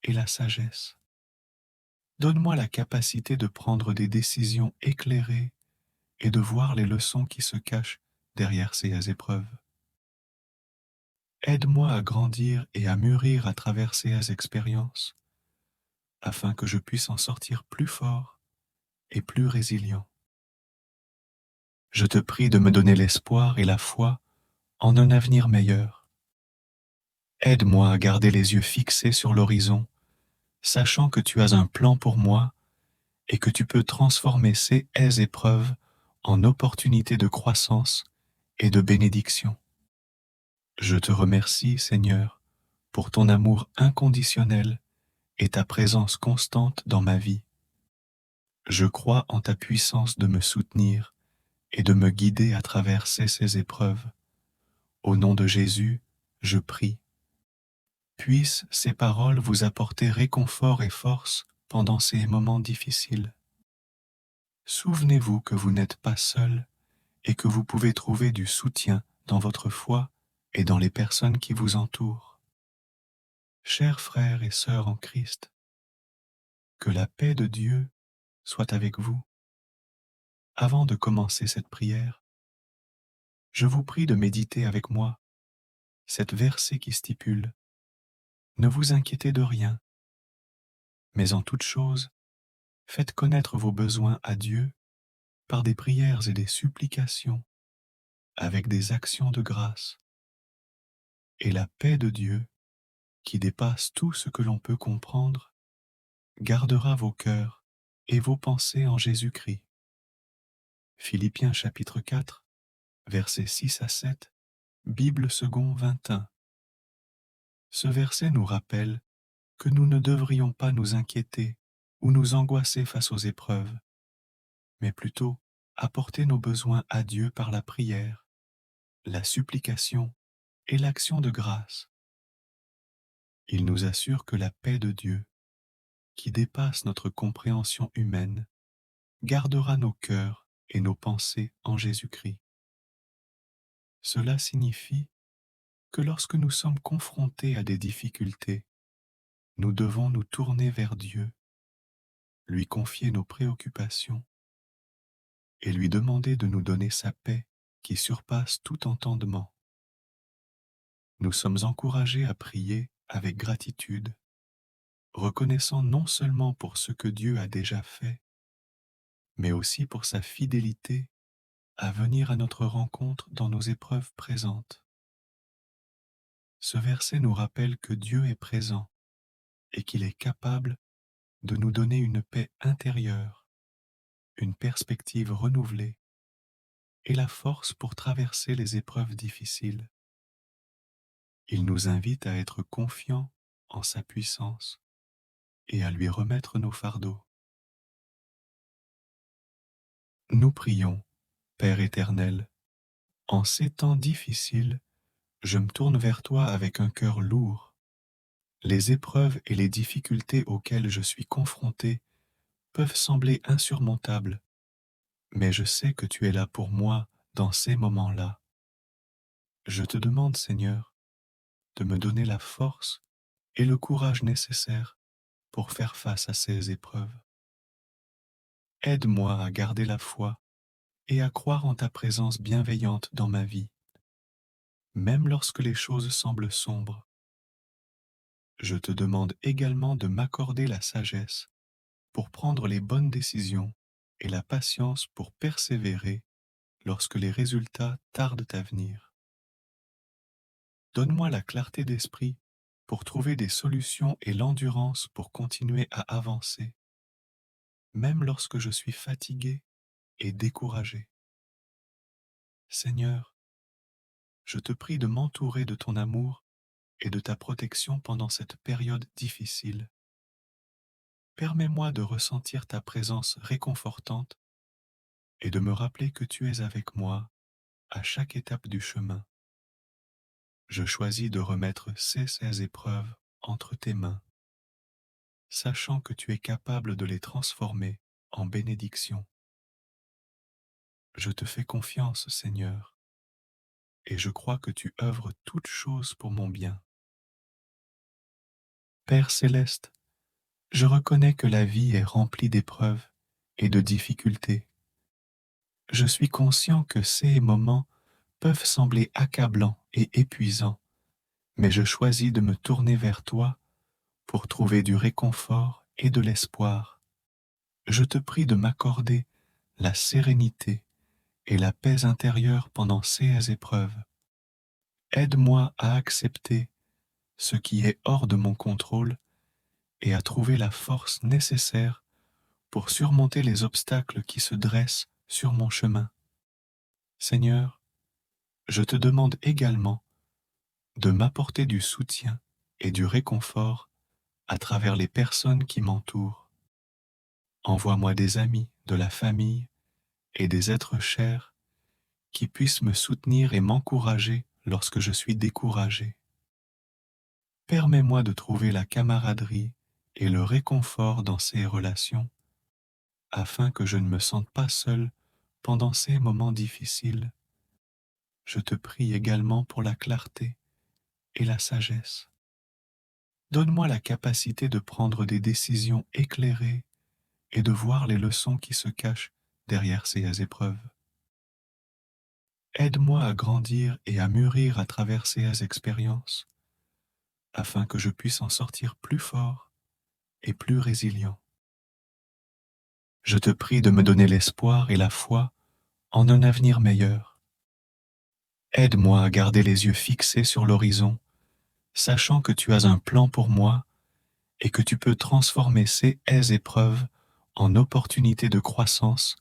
et la sagesse. Donne-moi la capacité de prendre des décisions éclairées et de voir les leçons qui se cachent derrière ces épreuves. Aide-moi à grandir et à mûrir à travers ces expériences, afin que je puisse en sortir plus fort et plus résilient. Je te prie de me donner l'espoir et la foi en un avenir meilleur. Aide-moi à garder les yeux fixés sur l'horizon, sachant que tu as un plan pour moi et que tu peux transformer ces épreuves en opportunités de croissance et de bénédiction. Je te remercie, Seigneur, pour ton amour inconditionnel et ta présence constante dans ma vie. Je crois en ta puissance de me soutenir et de me guider à travers ces épreuves. Au nom de Jésus, je prie. Puissent ces paroles vous apporter réconfort et force pendant ces moments difficiles. Souvenez-vous que vous n'êtes pas seul et que vous pouvez trouver du soutien dans votre foi et dans les personnes qui vous entourent. Chers frères et sœurs en Christ, que la paix de Dieu soit avec vous. Avant de commencer cette prière, je vous prie de méditer avec moi cette verset qui stipule: Ne vous inquiétez de rien, mais en toute chose, faites connaître vos besoins à Dieu par des prières et des supplications, avec des actions de grâce. Et la paix de Dieu, qui dépasse tout ce que l'on peut comprendre, gardera vos cœurs et vos pensées en Jésus-Christ. Philippiens chapitre 4, versets 6 à 7, Bible second 21. Ce verset nous rappelle que nous ne devrions pas nous inquiéter ou nous angoisser face aux épreuves, mais plutôt apporter nos besoins à Dieu par la prière, la supplication et l'action de grâce. Il nous assure que la paix de Dieu, qui dépasse notre compréhension humaine, gardera nos cœurs et nos pensées en Jésus-Christ. Cela signifie que lorsque nous sommes confrontés à des difficultés, nous devons nous tourner vers Dieu, lui confier nos préoccupations et lui demander de nous donner sa paix qui surpasse tout entendement. Nous sommes encouragés à prier avec gratitude, reconnaissant non seulement pour ce que Dieu a déjà fait, mais aussi pour sa fidélité à venir à notre rencontre dans nos épreuves présentes. Ce verset nous rappelle que Dieu est présent et qu'il est capable de nous donner une paix intérieure, une perspective renouvelée et la force pour traverser les épreuves difficiles. Il nous invite à être confiants en sa puissance et à lui remettre nos fardeaux. Nous prions, Père éternel, en ces temps difficiles, je me tourne vers toi avec un cœur lourd. Les épreuves et les difficultés auxquelles je suis confronté peuvent sembler insurmontables, mais je sais que tu es là pour moi dans ces moments-là. Je te demande, Seigneur, de me donner la force et le courage nécessaires pour faire face à ces épreuves. Aide-moi à garder la foi et à croire en ta présence bienveillante dans ma vie, même lorsque les choses semblent sombres. Je te demande également de m'accorder la sagesse pour prendre les bonnes décisions et la patience pour persévérer lorsque les résultats tardent à venir. Donne-moi la clarté d'esprit pour trouver des solutions et l'endurance pour continuer à avancer, même lorsque je suis fatigué et découragé. Seigneur, je te prie de m'entourer de ton amour et de ta protection pendant cette période difficile. Permets-moi de ressentir ta présence réconfortante et de me rappeler que tu es avec moi à chaque étape du chemin. Je choisis de remettre ces épreuves entre tes mains, sachant que tu es capable de les transformer en bénédiction. Je te fais confiance, Seigneur, et je crois que tu œuvres toutes choses pour mon bien. Père céleste, je reconnais que la vie est remplie d'épreuves et de difficultés. Je suis conscient que ces moments peuvent sembler accablants et épuisants, mais je choisis de me tourner vers toi pour trouver du réconfort et de l'espoir. Je te prie de m'accorder la sérénité et la paix intérieure pendant ces épreuves. Aide-moi à accepter ce qui est hors de mon contrôle et à trouver la force nécessaire pour surmonter les obstacles qui se dressent sur mon chemin. Seigneur, je te demande également de m'apporter du soutien et du réconfort à travers les personnes qui m'entourent. Envoie-moi des amis, de la famille et des êtres chers qui puissent me soutenir et m'encourager lorsque je suis découragé. Permets-moi de trouver la camaraderie et le réconfort dans ces relations afin que je ne me sente pas seul pendant ces moments difficiles. Je te prie également pour la clarté et la sagesse. Donne-moi la capacité de prendre des décisions éclairées et de voir les leçons qui se cachent derrière ces épreuves. Aide-moi à grandir et à mûrir à travers ces expériences, afin que je puisse en sortir plus fort et plus résilient. Je te prie de me donner l'espoir et la foi en un avenir meilleur. Aide-moi à garder les yeux fixés sur l'horizon, sachant que tu as un plan pour moi et que tu peux transformer ces épreuves en opportunités de croissance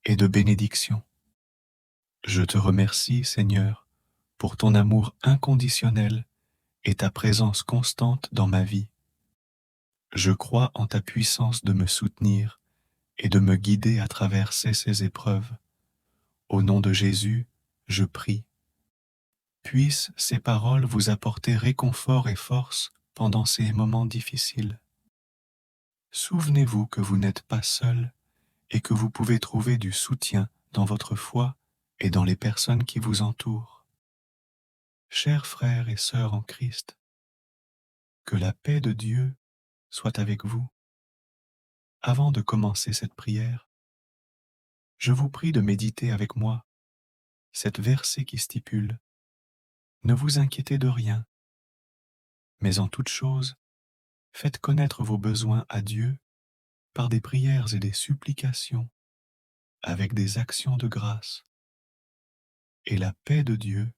et de bénédiction. Je te remercie, Seigneur, pour ton amour inconditionnel et ta présence constante dans ma vie. Je crois en ta puissance de me soutenir et de me guider à travers ces épreuves. Au nom de Jésus, je prie. Puissent ces paroles vous apporter réconfort et force pendant ces moments difficiles. Souvenez-vous que vous n'êtes pas seul et que vous pouvez trouver du soutien dans votre foi et dans les personnes qui vous entourent. Chers frères et sœurs en Christ, que la paix de Dieu soit avec vous. Avant de commencer cette prière, je vous prie de méditer avec moi cette verset qui stipule: Ne vous inquiétez de rien, mais en toute chose, faites connaître vos besoins à Dieu par des prières et des supplications, avec des actions de grâce. Et la paix de Dieu,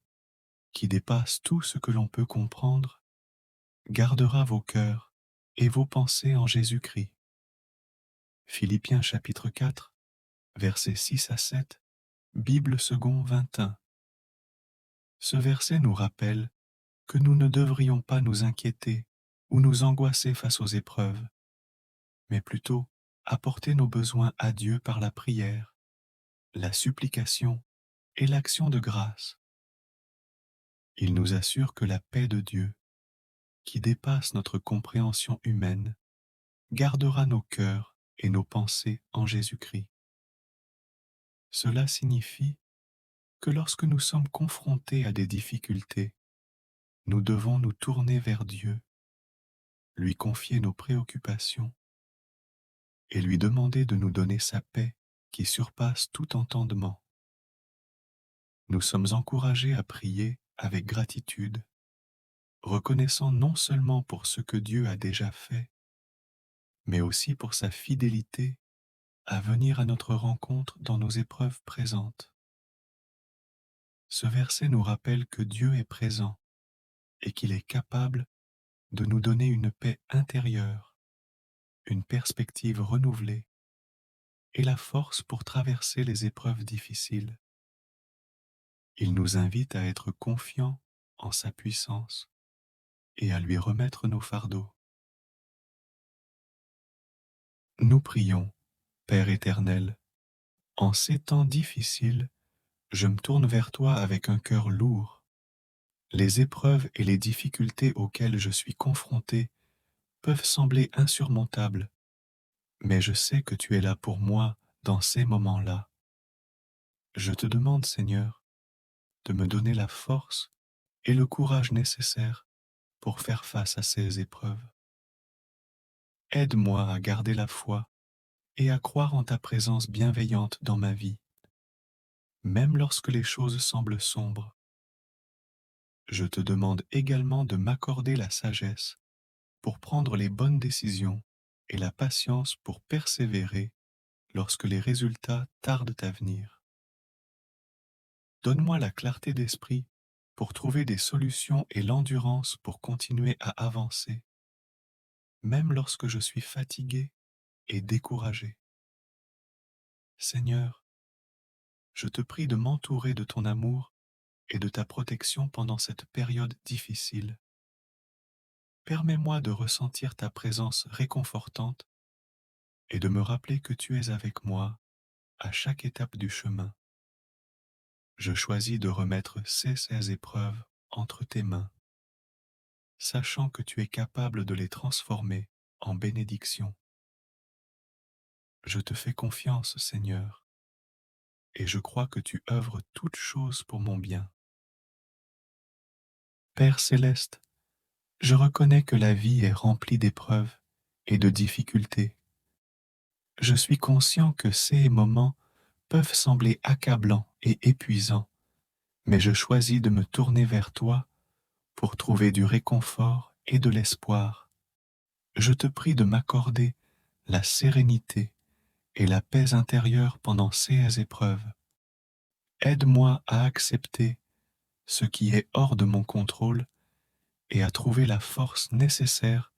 qui dépasse tout ce que l'on peut comprendre, gardera vos cœurs et vos pensées en Jésus-Christ. Philippiens chapitre 4, versets 6 à 7, Bible second 21. Ce verset nous rappelle que nous ne devrions pas nous inquiéter ou nous angoisser face aux épreuves, mais plutôt apporter nos besoins à Dieu par la prière, la supplication et l'action de grâce. Il nous assure que la paix de Dieu, qui dépasse notre compréhension humaine, gardera nos cœurs et nos pensées en Jésus-Christ. Cela signifie que lorsque nous sommes confrontés à des difficultés, nous devons nous tourner vers Dieu, lui confier nos préoccupations et lui demander de nous donner sa paix qui surpasse tout entendement. Nous sommes encouragés à prier avec gratitude reconnaissant non seulement pour ce que Dieu a déjà fait, mais aussi pour sa fidélité à venir à notre rencontre dans nos épreuves présentes. Ce verset nous rappelle que Dieu est présent et qu'il est capable de nous donner une paix intérieure, une perspective renouvelée et la force pour traverser les épreuves difficiles. Il nous invite à être confiants en sa puissance et à lui remettre nos fardeaux. Nous prions, Père éternel, en ces temps difficiles, je me tourne vers toi avec un cœur lourd. Les épreuves et les difficultés auxquelles je suis confronté peuvent sembler insurmontables, mais je sais que tu es là pour moi dans ces moments-là. Je te demande, Seigneur, de me donner la force et le courage nécessaires pour faire face à ces épreuves. Aide-moi à garder la foi et à croire en ta présence bienveillante dans ma vie, même lorsque les choses semblent sombres. Je te demande également de m'accorder la sagesse pour prendre les bonnes décisions et la patience pour persévérer lorsque les résultats tardent à venir. Donne-moi la clarté d'esprit pour trouver des solutions et l'endurance pour continuer à avancer, même lorsque je suis fatigué et découragé. Seigneur, je te prie de m'entourer de ton amour et de ta protection pendant cette période difficile. Permets-moi de ressentir ta présence réconfortante et de me rappeler que tu es avec moi à chaque étape du chemin. Je choisis de remettre ces épreuves entre tes mains, sachant que tu es capable de les transformer en bénédiction. Je te fais confiance, Seigneur, et je crois que tu œuvres toutes choses pour mon bien. Père céleste, je reconnais que la vie est remplie d'épreuves et de difficultés. Je suis conscient que ces moments peuvent sembler accablants et épuisants, mais je choisis de me tourner vers toi pour trouver du réconfort et de l'espoir. Je te prie de m'accorder la sérénité et la paix intérieure pendant ces épreuves. Aide-moi à accepter ce qui est hors de mon contrôle et à trouver la force nécessaire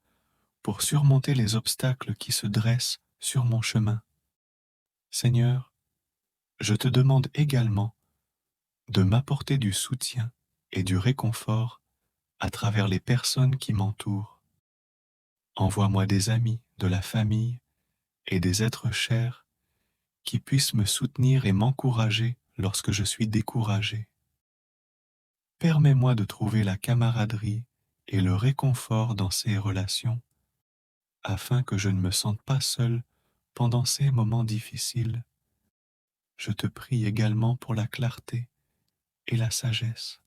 pour surmonter les obstacles qui se dressent sur mon chemin. Seigneur, je te demande également de m'apporter du soutien et du réconfort à travers les personnes qui m'entourent. Envoie-moi des amis, de la famille et des êtres chers qui puissent me soutenir et m'encourager lorsque je suis découragé. Permets-moi de trouver la camaraderie et le réconfort dans ces relations afin que je ne me sente pas seul pendant ces moments difficiles. Je te prie également pour la clarté et la sagesse.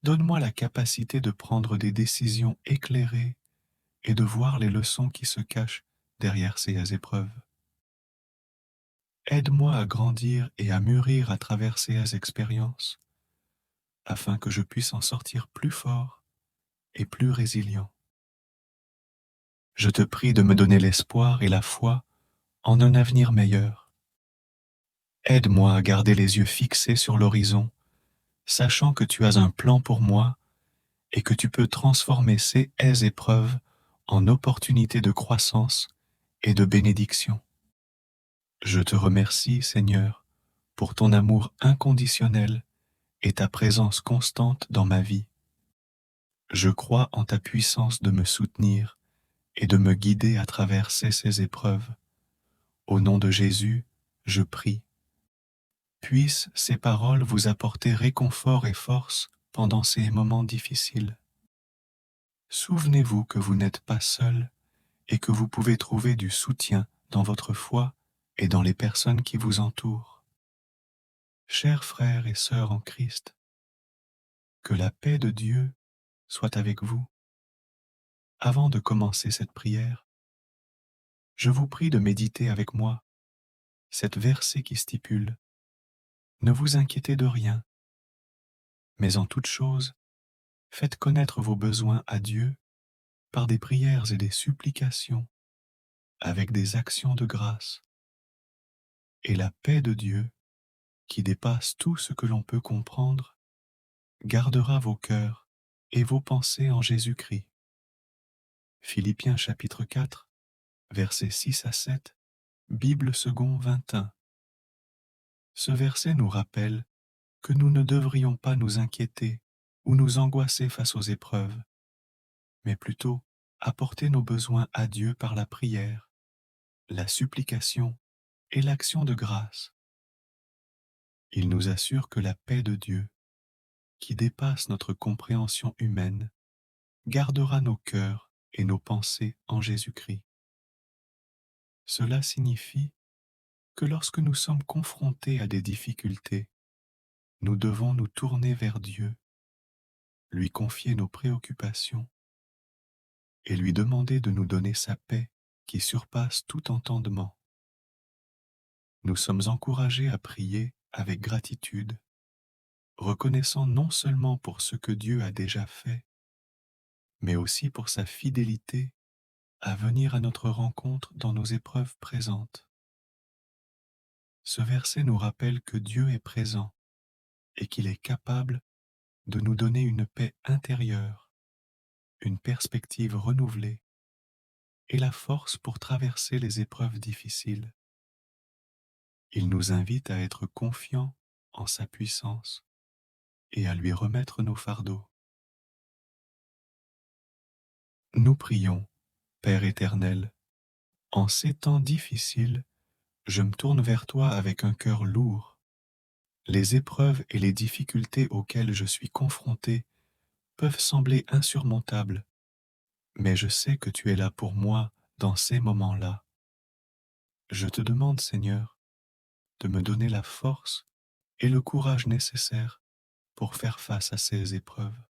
Donne-moi la capacité de prendre des décisions éclairées et de voir les leçons qui se cachent derrière ces épreuves. Aide-moi à grandir et à mûrir à travers ces expériences, afin que je puisse en sortir plus fort et plus résilient. Je te prie de me donner l'espoir et la foi en un avenir meilleur. Aide-moi à garder les yeux fixés sur l'horizon, sachant que tu as un plan pour moi et que tu peux transformer ces épreuves en opportunités de croissance et de bénédiction. Je te remercie, Seigneur, pour ton amour inconditionnel et ta présence constante dans ma vie. Je crois en ta puissance de me soutenir et de me guider à travers ces épreuves. Au nom de Jésus, je prie. Puissent ces paroles vous apporter réconfort et force pendant ces moments difficiles. Souvenez-vous que vous n'êtes pas seul et que vous pouvez trouver du soutien dans votre foi et dans les personnes qui vous entourent. Chers frères et sœurs en Christ, que la paix de Dieu soit avec vous. Avant de commencer cette prière, je vous prie de méditer avec moi cette verset qui stipule: Ne vous inquiétez de rien, mais en toute chose, Faites connaître vos besoins à Dieu par des prières et des supplications, avec des actions de grâce. Et la paix de Dieu, qui dépasse tout ce que l'on peut comprendre, gardera vos cœurs et vos pensées en Jésus-Christ. Philippiens chapitre 4, versets 6 à 7, Bible second 21. Ce verset nous rappelle que nous ne devrions pas nous inquiéter ou nous angoisser face aux épreuves, mais plutôt apporter nos besoins à Dieu par la prière, la supplication et l'action de grâce. Il nous assure que la paix de Dieu, qui dépasse notre compréhension humaine, gardera nos cœurs et nos pensées en Jésus-Christ. Cela signifie que lorsque nous sommes confrontés à des difficultés, nous devons nous tourner vers Dieu, lui confier nos préoccupations et lui demander de nous donner sa paix qui surpasse tout entendement. Nous sommes encouragés à prier avec gratitude, reconnaissant non seulement pour ce que Dieu a déjà fait, mais aussi pour sa fidélité à venir à notre rencontre dans nos épreuves présentes. Ce verset nous rappelle que Dieu est présent et qu'il est capable de nous donner une paix intérieure, une perspective renouvelée et la force pour traverser les épreuves difficiles. Il nous invite à être confiants en sa puissance et à lui remettre nos fardeaux. Nous prions, Père éternel, en ces temps difficiles, je me tourne vers toi avec un cœur lourd. Les épreuves et les difficultés auxquelles je suis confronté peuvent sembler insurmontables, mais je sais que tu es là pour moi dans ces moments-là. Je te demande, Seigneur, de me donner la force et le courage nécessaires pour faire face à ces épreuves.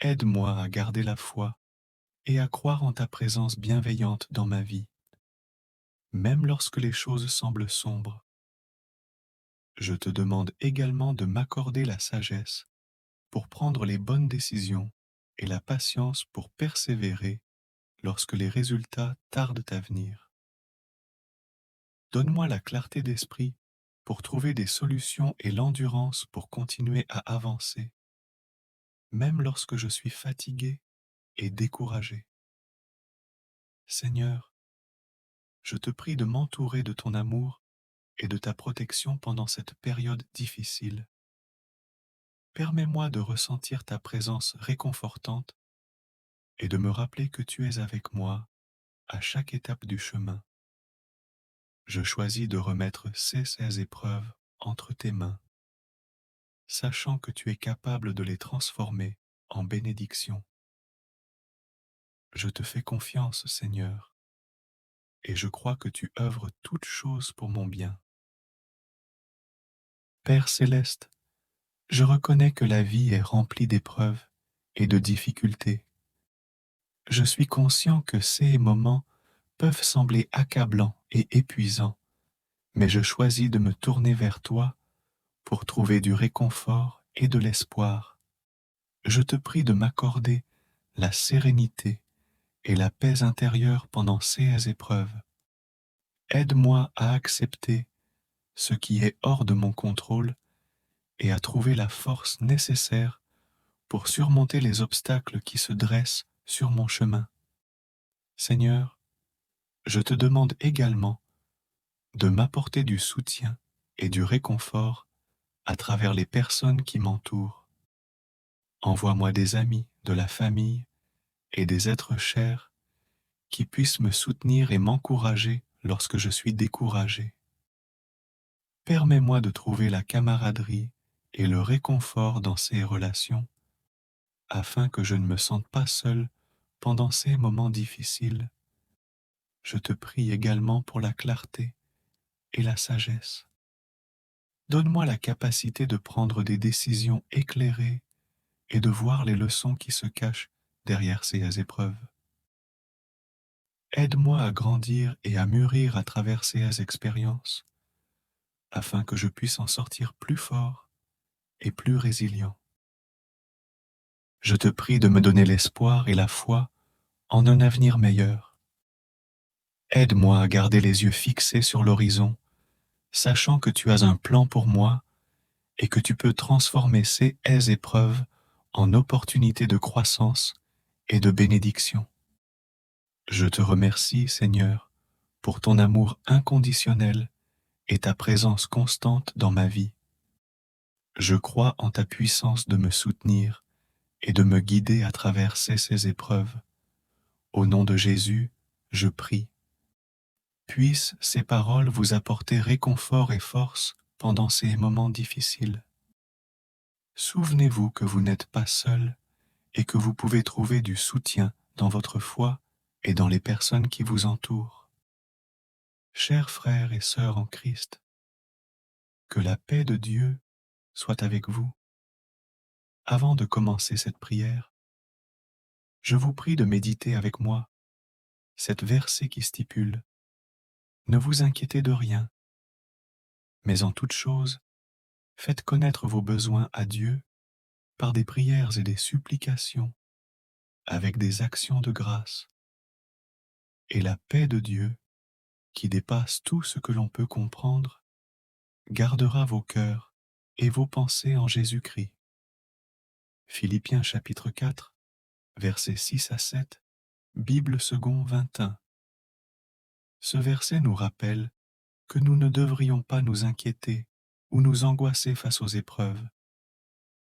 Aide-moi à garder la foi et à croire en ta présence bienveillante dans ma vie, même lorsque les choses semblent sombres. Je te demande également de m'accorder la sagesse pour prendre les bonnes décisions et la patience pour persévérer lorsque les résultats tardent à venir. Donne-moi la clarté d'esprit pour trouver des solutions et l'endurance pour continuer à avancer, même lorsque je suis fatigué et découragé. Seigneur, je te prie de m'entourer de ton amour et de ta protection pendant cette période difficile. Permets-moi de ressentir ta présence réconfortante et de me rappeler que tu es avec moi à chaque étape du chemin. Je choisis de remettre ces épreuves entre tes mains, sachant que tu es capable de les transformer en bénédiction. Je te fais confiance, Seigneur, et je crois que tu œuvres toutes choses pour mon bien. Père céleste, je reconnais que la vie est remplie d'épreuves et de difficultés. Je suis conscient que ces moments peuvent sembler accablants et épuisants, mais je choisis de me tourner vers toi pour trouver du réconfort et de l'espoir. Je te prie de m'accorder la sérénité et la paix intérieure pendant ces épreuves. Aide-moi à accepter ce qui est hors de mon contrôle et à trouver la force nécessaire pour surmonter les obstacles qui se dressent sur mon chemin. Seigneur, je te demande également de m'apporter du soutien et du réconfort à travers les personnes qui m'entourent. Envoie-moi des amis, de la famille et des êtres chers qui puissent me soutenir et m'encourager lorsque je suis découragé. Permets-moi de trouver la camaraderie et le réconfort dans ces relations afin que je ne me sente pas seul pendant ces moments difficiles. Je te prie également pour la clarté et la sagesse. Donne-moi la capacité de prendre des décisions éclairées et de voir les leçons qui se cachent derrière ces épreuves. Aide-moi à grandir et à mûrir à travers ces expériences, afin que je puisse en sortir plus fort et plus résilient. Je te prie de me donner l'espoir et la foi en un avenir meilleur. Aide-moi à garder les yeux fixés sur l'horizon, sachant que tu as un plan pour moi et que tu peux transformer ces épreuves en opportunités de croissance et de bénédiction. Je te remercie, Seigneur, pour ton amour inconditionnel et ta présence constante dans ma vie. Je crois en ta puissance de me soutenir et de me guider à travers ces épreuves. Au nom de Jésus, je prie. Puissent ces paroles vous apporter réconfort et force pendant ces moments difficiles. Souvenez-vous que vous n'êtes pas seul et que vous pouvez trouver du soutien dans votre foi et dans les personnes qui vous entourent. Chers frères et sœurs en Christ, que la paix de Dieu soit avec vous. Avant de commencer cette prière, je vous prie de méditer avec moi cette verset qui stipule: Ne vous inquiétez de rien, mais en toute chose, faites connaître vos besoins à Dieu par des prières et des supplications, avec des actions de grâce. Et la paix de Dieu, qui dépasse tout ce que l'on peut comprendre, gardera vos cœurs et vos pensées en Jésus-Christ. Philippiens chapitre 4, versets 6 à 7, Bible second 21. Ce verset nous rappelle que nous ne devrions pas nous inquiéter ou nous angoisser face aux épreuves,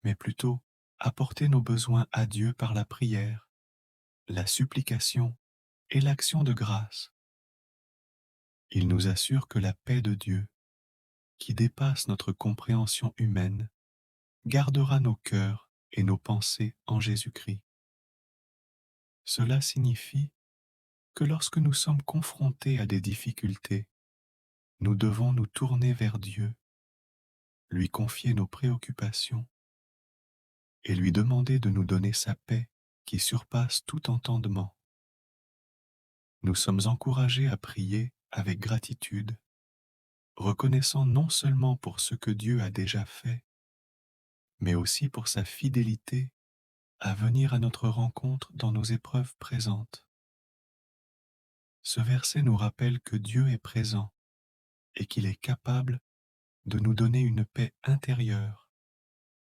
mais plutôt apporter nos besoins à Dieu par la prière, la supplication et l'action de grâce. Il nous assure que la paix de Dieu, qui dépasse notre compréhension humaine, gardera nos cœurs et nos pensées en Jésus-Christ. Cela signifie que lorsque nous sommes confrontés à des difficultés, nous devons nous tourner vers Dieu, lui confier nos préoccupations et lui demander de nous donner sa paix qui surpasse tout entendement. Nous sommes encouragés à prier avec gratitude, reconnaissant non seulement pour ce que Dieu a déjà fait, mais aussi pour sa fidélité à venir à notre rencontre dans nos épreuves présentes. Ce verset nous rappelle que Dieu est présent et qu'il est capable de nous donner une paix intérieure,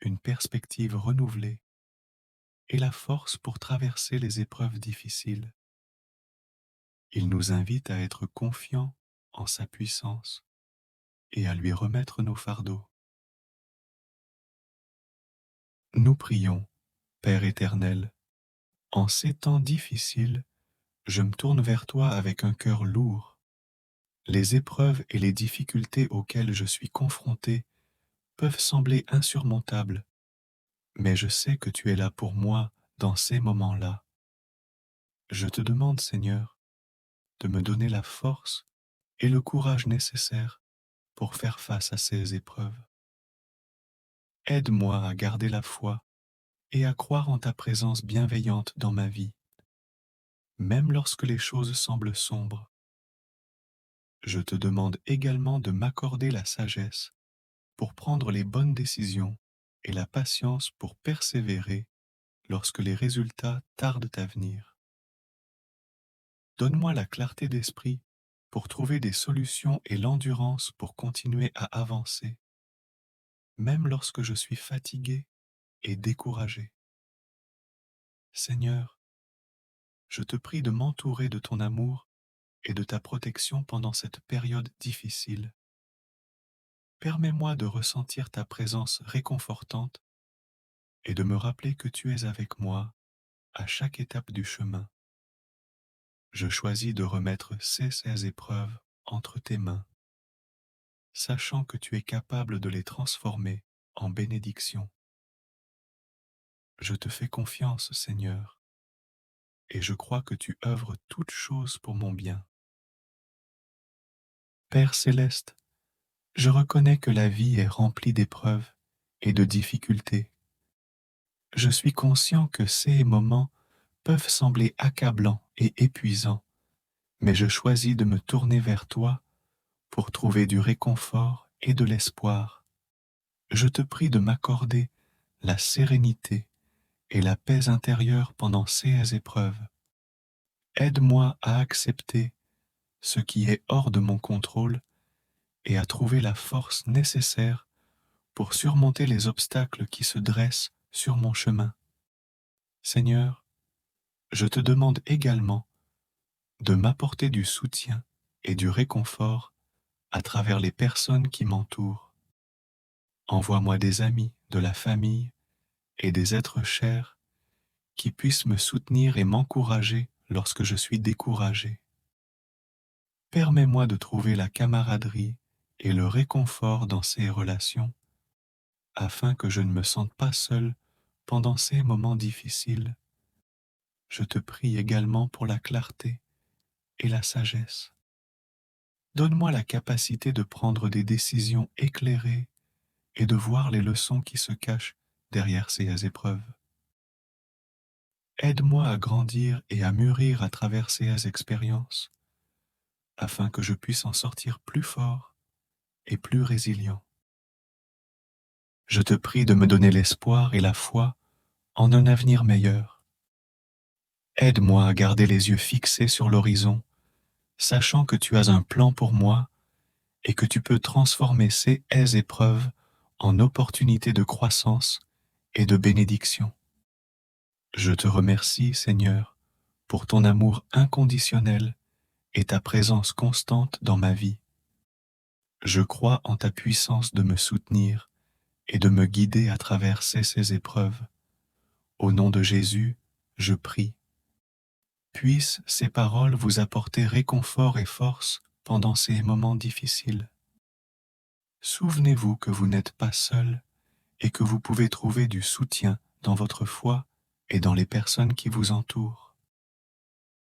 une perspective renouvelée et la force pour traverser les épreuves difficiles. Il nous invite à être confiants en sa puissance et à lui remettre nos fardeaux. Nous prions, Père éternel, en ces temps difficiles, je me tourne vers toi avec un cœur lourd. Les épreuves et les difficultés auxquelles je suis confronté peuvent sembler insurmontables, mais je sais que tu es là pour moi dans ces moments-là. Je te demande, Seigneur, de me donner la force et le courage nécessaires pour faire face à ces épreuves. Aide-moi à garder la foi et à croire en ta présence bienveillante dans ma vie, même lorsque les choses semblent sombres. Je te demande également de m'accorder la sagesse pour prendre les bonnes décisions et la patience pour persévérer lorsque les résultats tardent à venir. Donne-moi la clarté d'esprit pour trouver des solutions et l'endurance pour continuer à avancer, même lorsque je suis fatigué et découragé. Seigneur, je te prie de m'entourer de ton amour et de ta protection pendant cette période difficile. Permets-moi de ressentir ta présence réconfortante et de me rappeler que tu es avec moi à chaque étape du chemin. Je choisis de remettre ces épreuves entre tes mains, sachant que tu es capable de les transformer en bénédiction. Je te fais confiance, Seigneur, et je crois que tu œuvres toutes choses pour mon bien. Père céleste, je reconnais que la vie est remplie d'épreuves et de difficultés. Je suis conscient que ces moments peuvent sembler accablants et épuisants, mais je choisis de me tourner vers toi pour trouver du réconfort et de l'espoir. Je te prie de m'accorder la sérénité et la paix intérieure pendant ces épreuves. Aide-moi à accepter ce qui est hors de mon contrôle et à trouver la force nécessaire pour surmonter les obstacles qui se dressent sur mon chemin. Seigneur, je te demande également de m'apporter du soutien et du réconfort à travers les personnes qui m'entourent. Envoie-moi des amis, de la famille et des êtres chers qui puissent me soutenir et m'encourager lorsque je suis découragé. Permets-moi de trouver la camaraderie et le réconfort dans ces relations afin que je ne me sente pas seul pendant ces moments difficiles. Je te prie également pour la clarté et la sagesse. Donne-moi la capacité de prendre des décisions éclairées et de voir les leçons qui se cachent derrière ces épreuves. Aide-moi à grandir et à mûrir à travers ces expériences, afin que je puisse en sortir plus fort et plus résilient. Je te prie de me donner l'espoir et la foi en un avenir meilleur. Aide-moi à garder les yeux fixés sur l'horizon, sachant que tu as un plan pour moi et que tu peux transformer ces épreuves en opportunités de croissance et de bénédiction. Je te remercie, Seigneur, pour ton amour inconditionnel et ta présence constante dans ma vie. Je crois en ta puissance de me soutenir et de me guider à travers ces épreuves. Au nom de Jésus, je prie. Puissent ces paroles vous apporter réconfort et force pendant ces moments difficiles. Souvenez-vous que vous n'êtes pas seul et que vous pouvez trouver du soutien dans votre foi et dans les personnes qui vous entourent.